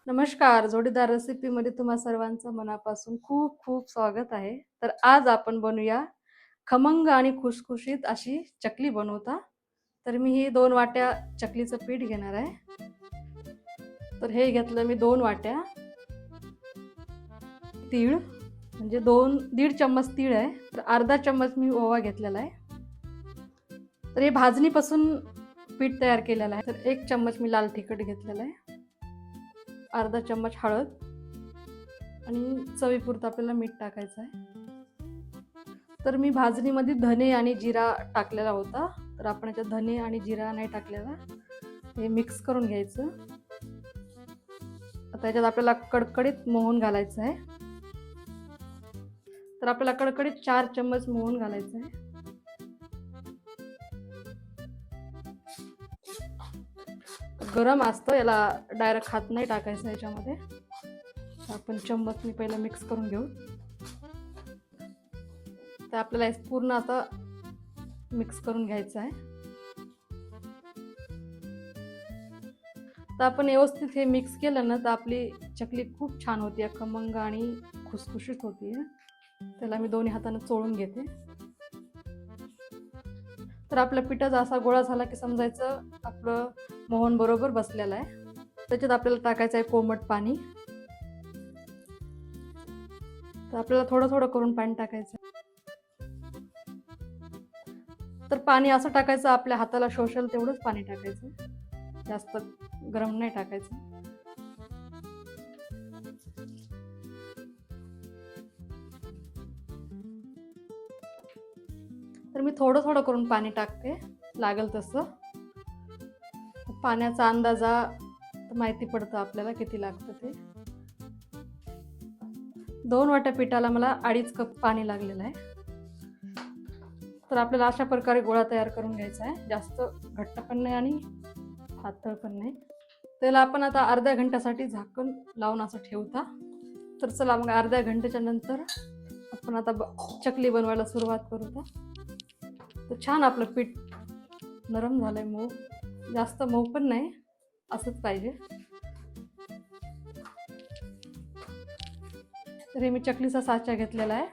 नमस्कार. जोडीदार रेसिपीमध्ये तुम्हा सर्वांचं मनापासून खूप खूप स्वागत आहे. तर आज आपण बनवूया खमंग आणि खुसखुशीत अशी चकली बनवता. तर मी ही 2 वाट्या चकलीचं पीठ घेणार आहे. तर हे घेतलं मी 2 वाट्या. तीळ म्हणजे 1.5 चम्मच तीळ आहे. तर अर्धा चम्मच मी ओवा घेतलेला आहे. तर हे भाजणीपासून पीठ तयार केलेलं आहे. तर 1 चम्मच मी लाल तिखट घेतलेलं आहे. अर्धा चम्मच हळद आणि चवीपुरतं आपल्याला मीठ टाकायचं आहे. तर मी भाजणीमध्ये धने आणि जिरा टाकलेला होता. तर आपण याच्यात धने आणि जिरा नाही टाकलेला. हे मिक्स करून घ्यायचं. आता याच्यात आपल्याला कडकडीत मोहन घालायचं आहे. तर आपल्याला कडकडीत 4 चम्मच मोहन घालायचं आहे. गरम असतं, याला डायरेक्ट हात नाही टाकायचं याच्यामध्ये. आपण चम्मचने पहिला मिक्स करून घेऊ. तर आपल्याला पूर्ण आता मिक्स करून घ्यायचं आहे. तर आपण व्यवस्थित हे मिक्स केलं ना तर आपली चकली खूप छान होती, खमंग आणि खुसखुशीत होती. त्याला मी दोन्ही हाताने चोळून घेते. तर आपल्या पिठाचा असा गोळा झाला की समजायचं आपलं मोहन बरोबर बसलेलं आहे. त्याच्यात आपल्याला टाकायचं आहे कोमट पाणी. तर आपल्याला थोडं थोडं करून पाणी टाकायचं. तर पाणी असं टाकायचं आपल्या हाताला शोषल तेवढंच पाणी टाकायचं, जास्त गरम नाही टाकायचं. तर मी थोडं थोडं करून पाणी टाकते, लागेल तसं. पाण्याचा अंदाजा माहिती पडतं आपल्याला किती लागतं ते. 2 वाट्या पिठाला मला 2.5 कप पाणी लागलेलं आहे. तर आपल्याला अशा प्रकारे गोळा तयार करून घ्यायचा आहे. जास्त घट्ट पण नाही आणि पातळ पण नाही. त्याला आपण आता अर्ध्या घंट्यासाठी झाकण लावून असं ठेवता. तर चला मग अर्ध्या घंट्याच्या नंतर आपण आता चकली बनवायला सुरुवात करू. तर छान आपलं पीठ नरम झालंय, मऊ, जास्त मऊ पण नाही, असंच पाहिजे. तर हे मी चकलीचा साचा घेतलेला आहे.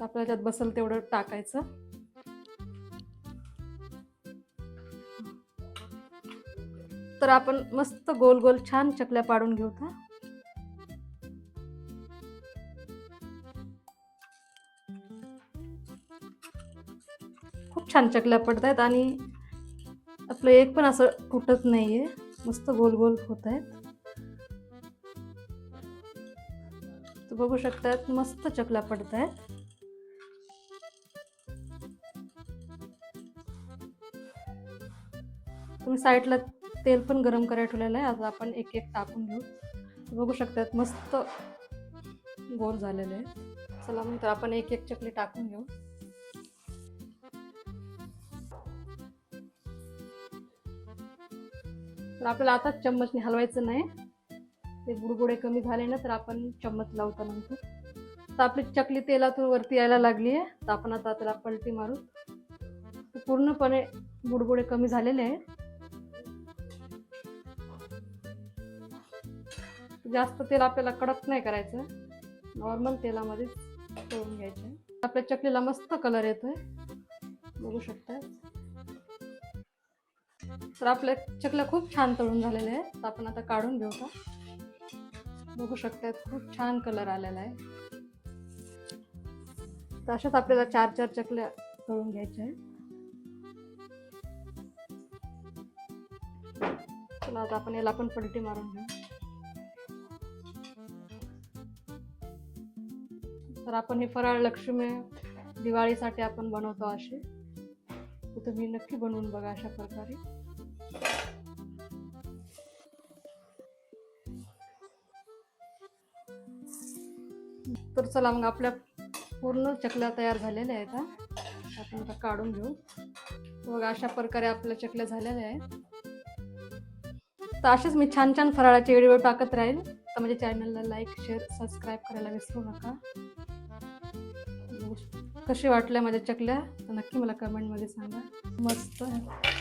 आपल्याला त्यात बसल तेवढं टाकायचं. तर आपण मस्त गोल गोल छान चकल्या पाडून घेऊ. खूप छान चकल्या पडतायत आणि आपलं एक पण असं तुटत नाहीये, मस्त गोल गोल होत आहेत. तर बघू शकतात मस्त चकल्या पडतायत. तुम्ही साईडला तेल पण गरम करायला ठेवलेलं आहे. आता आपण एक एक टाकून घेऊ. बघू शकतात मस्त गोल झालेले आहे. चला मग तर आपण एक एक चकली टाकून घेऊ. तर आपल्याला आता चम्मचने हलवायचं नाही. ते बुडबुडे कमी झाले ना तर आपण चम्मच लावता नंतर. तर आपली चकली तेलातून वरती यायला लागली आहे. तर आपण आता त्याला पलटी मारू. पूर्णपणे बुडबुडे कमी झालेले आहेत. जास्त तेल आपल्याला कडक नाही करायचं, नॉर्मल तेलामध्ये तळून घ्यायचं. आपल्या चकलीला मस्त कलर येतोय, बघू शकता. तर आपल्या चकल्या खूप छान तळून झालेल्या आहेत. तर आपण आता काढून घेऊ का. बघू शकतात खूप छान कलर आलेला आहे. तर अशाच आपल्याला 4-4 चकल्या तळून घ्यायच्या आहेत. चला आता आपण याला पण पलटी मारून घेऊ. तर आपण हे फराळ लक्ष्मी दिवाळीसाठी आपण बनवतो असे. तुम्ही नक्की बनवून बघा अशा प्रकारे. तर चला मग आपल्या पूर्ण चकल्या तयार झालेल्या आहेत. आपण आता काढून घेऊ. बघा अशा प्रकारे आपल्या चकल्या झालेल्या आहेत. तर असेच मी छान छान फराळाचे व्हिडिओ टाकत राहील. तर माझ्या चॅनलला लाईक, शेअर, सबस्क्राईब करायला विसरू नका. कशी वाटल्या माझ्या चकल्या तर नक्की मला कमेंटमध्ये सांगा. मस्त आहे.